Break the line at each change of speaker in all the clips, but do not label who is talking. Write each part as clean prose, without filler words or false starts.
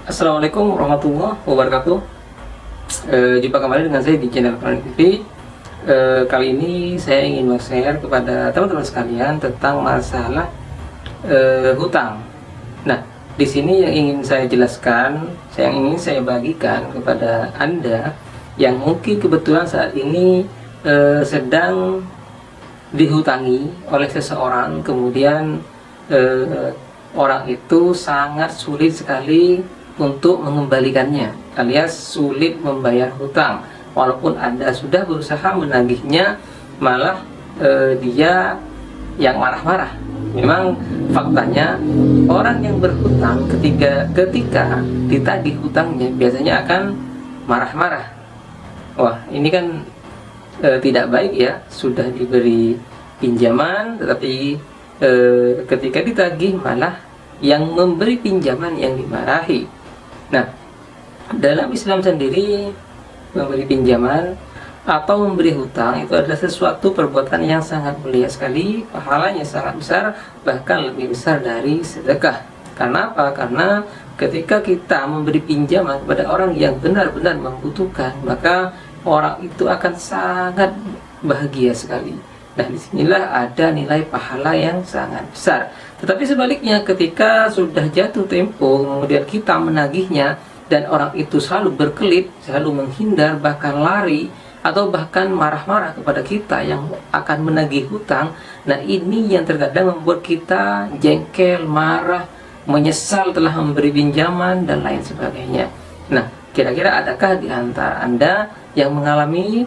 Assalamualaikum warahmatullahi wabarakatuh. Jumpa kembali dengan saya di channel Planet TV. Kali ini saya ingin share kepada teman-teman sekalian tentang masalah hutang. Nah, di sini yang ingin saya jelaskan, yang ingin saya bagikan kepada Anda yang mungkin kebetulan saat ini sedang dihutangi oleh seseorang, kemudian orang itu sangat sulit sekali untuk mengembalikannya, alias sulit membayar hutang. Walaupun Anda sudah berusaha menagihnya, malah dia yang marah-marah. Memang faktanya orang yang berhutang ketika ditagih hutangnya biasanya akan marah-marah. Wah, ini kan tidak baik ya, sudah diberi pinjaman tetapi ketika ditagih malah yang memberi pinjaman yang dimarahi. Nah, dalam Islam sendiri memberi pinjaman atau memberi hutang itu adalah sesuatu perbuatan yang sangat mulia sekali, pahalanya sangat besar, bahkan lebih besar dari sedekah. Karena apa? Karena ketika kita memberi pinjaman kepada orang yang benar-benar membutuhkan, maka orang itu akan sangat bahagia sekali. Nah, disinilah ada nilai pahala yang sangat besar. Tetapi sebaliknya, ketika sudah jatuh tempo, kemudian kita menagihnya, dan orang itu selalu berkelit, selalu menghindar, bahkan lari, atau bahkan marah-marah kepada kita yang akan menagih hutang, nah ini yang terkadang membuat kita jengkel, marah, menyesal telah memberi pinjaman, dan lain sebagainya. Nah, kira-kira adakah di antara Anda yang mengalami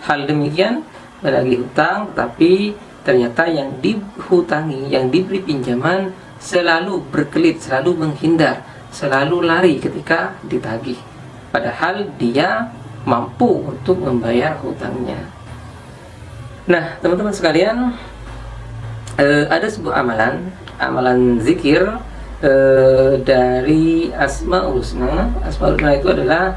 hal demikian, menagih hutang, tetapi ternyata yang dihutangi, yang diberi pinjaman selalu berkelit, selalu menghindar, selalu lari ketika ditagih, padahal dia mampu untuk membayar hutangnya. Nah, teman-teman sekalian, ada sebuah amalan zikir dari Asmaul Husna. Asmaul Husna itu adalah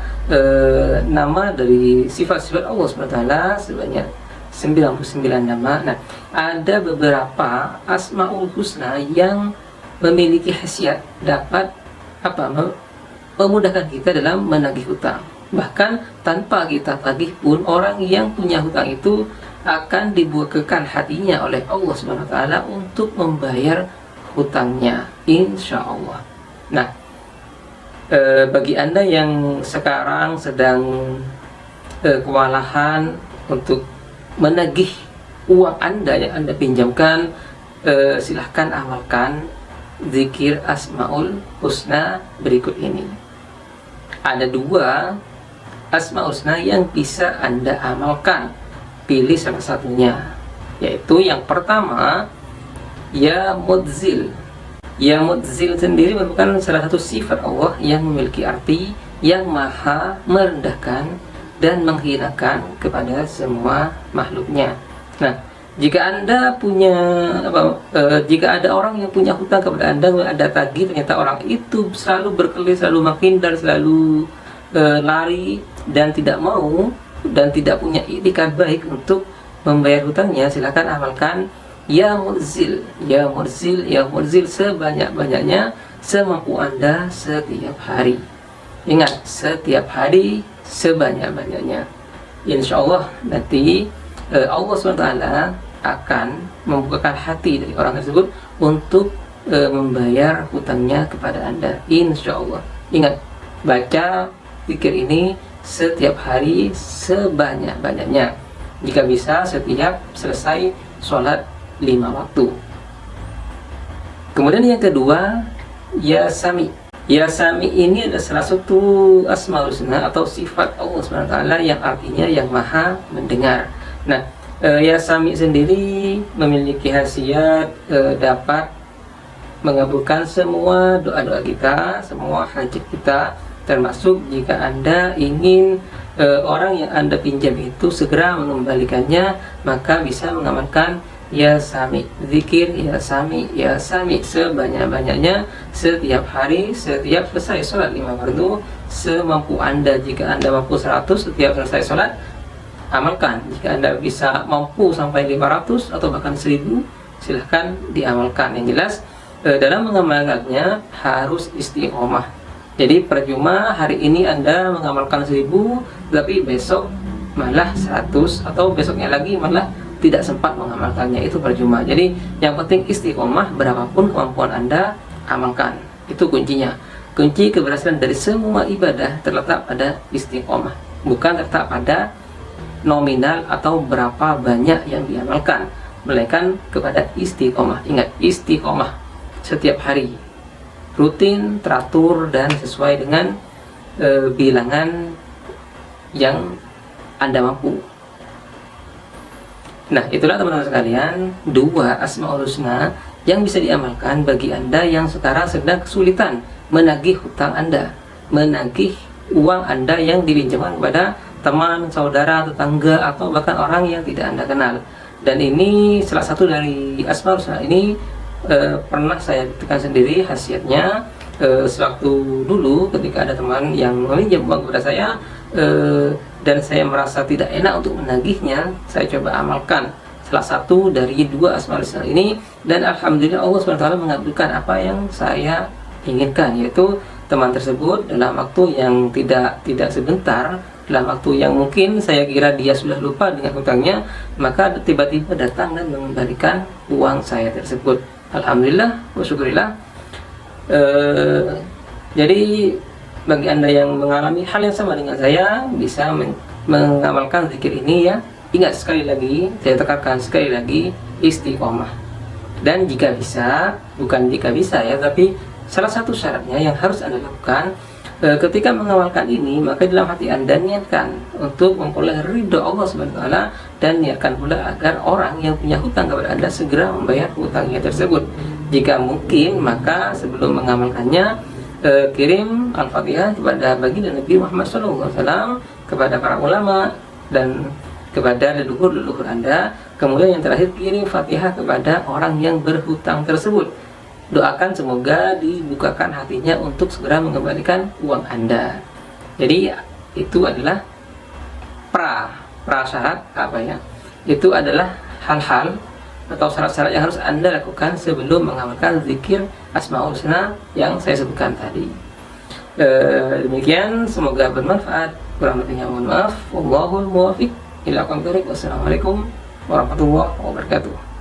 nama dari sifat-sifat Allah SWT sebanyak 99 nama. Nah, ada beberapa Asmaul Husna yang memiliki khasiat dapat memudahkan kita dalam menagih hutang. Bahkan tanpa kita tagih pun, orang yang punya hutang itu akan dibukakan hatinya oleh Allah Subhanahu wa taala untuk membayar hutangnya, insya Allah. Nah, bagi Anda yang sekarang sedang kewalahan untuk menagih uang Anda yang Anda pinjamkan, silahkan amalkan zikir Asmaul Husna berikut ini. Ada dua Asmaul Husna yang bisa Anda amalkan. Pilih salah satunya, yaitu yang pertama, Ya Mudzil. Ya Mudzil sendiri merupakan salah satu sifat Allah yang memiliki arti yang maha merendahkan dan menghinakan kepada semua makhluknya. Nah, jika Anda punya jika ada orang yang punya hutang kepada Anda tagih, ternyata orang itu selalu berkelit, selalu menghindar, selalu lari, dan tidak mau dan tidak punya itikat baik untuk membayar hutangnya, silakan amalkan Ya Mudzil, Ya Mudzil, Ya Mudzil sebanyak-banyaknya, semampu Anda setiap hari. Ingat, setiap hari sebanyak-banyaknya. Insya Allah nanti Allah SWT akan membukakan hati dari orang tersebut untuk membayar hutangnya kepada Anda, insya Allah. Ingat, baca zikir ini setiap hari sebanyak-banyaknya, jika bisa setiap selesai sholat 5 waktu. Kemudian yang kedua, Ya Sami. Ya Sami ini adalah salah satu Asmaul Husna atau sifat Allah SWT yang artinya yang maha mendengar. Nah, Ya Sami sendiri memiliki khasiat dapat mengabulkan semua doa-doa kita, semua hajat kita, termasuk jika Anda ingin orang yang Anda pinjam itu segera mengembalikannya, maka bisa mengamalkan Ya Sami, zikir Ya Sami, Ya Sami sebanyak-banyaknya setiap hari, setiap selesai sholat 5 waktu, semampu Anda. Jika Anda mampu 100 setiap selesai sholat, amalkan. Jika Anda bisa mampu sampai 500 atau bahkan 1000, silahkan diamalkan. Yang jelas dalam mengamalkannya harus istiqomah. Jadi percuma hari ini Anda mengamalkan 1000, tapi besok malah 100, atau besoknya lagi malah tidak sempat mengamalkannya, itu percuma. Jadi yang penting istiqomah, berapapun kemampuan Anda, amalkan. Itu kuncinya. Kunci keberhasilan dari semua ibadah terletak pada istiqomah, bukan terletak pada nominal atau berapa banyak yang diamalkan, melainkan kepada istiqomah. Ingat, istiqomah setiap hari, rutin, teratur, dan sesuai dengan bilangan yang Anda mampu. Nah, itulah teman-teman sekalian, 2 Asmaul Husna yang bisa diamalkan bagi Anda yang sekarang sedang kesulitan menagih hutang Anda, menagih uang Anda yang dipinjamkan kepada teman, saudara, tetangga, atau bahkan orang yang tidak Anda kenal. Dan ini salah satu dari Asmaul Husna ini pernah saya buktikan sendiri khasiatnya. Sewaktu dulu ketika ada teman yang meminjam uang kepada saya, dan saya merasa tidak enak untuk menagihnya, saya coba amalkan salah satu dari 2 Asmaul Husna ini, dan alhamdulillah Allah SWT mengabulkan apa yang saya inginkan, yaitu teman tersebut dalam waktu yang tidak sebentar, dalam waktu yang mungkin saya kira dia sudah lupa dengan hutangnya, maka tiba-tiba datang dan mengembalikan uang saya tersebut. Alhamdulillah wa syukurillah. Jadi bagi Anda yang mengalami hal yang sama dengan saya, bisa mengamalkan zikir ini ya. Ingat, sekali lagi saya tekankan sekali lagi, istiqomah. Dan jika bisa, bukan jika bisa ya, tapi salah satu syaratnya yang harus Anda lakukan ketika mengamalkan ini, maka dalam hati Anda niatkan untuk memperoleh ridho Allah SWT, dan niatkan pula agar orang yang punya hutang kepada Anda segera membayar hutangnya tersebut. Jika mungkin, maka sebelum mengamalkannya, kirim Al-Fatihah kepada baginda Nabi Muhammad SAW, kepada para ulama, dan kepada leluhur-leluhur Anda. Kemudian yang terakhir, kirim Fatihah kepada orang yang berhutang tersebut. Doakan semoga dibukakan hatinya untuk segera mengembalikan uang Anda. Jadi itu adalah prasyarat apa ya? Itu adalah hal-hal atau syarat-syarat yang harus Anda lakukan sebelum mengamalkan zikir Asmaul Husna yang saya sebutkan tadi. Demikian, semoga bermanfaat. Kurang lebihnya mohon maaf. Wallahul muwaffiq ila aqwamit thoriq. Wassalamualaikum warahmatullahi wabarakatuh.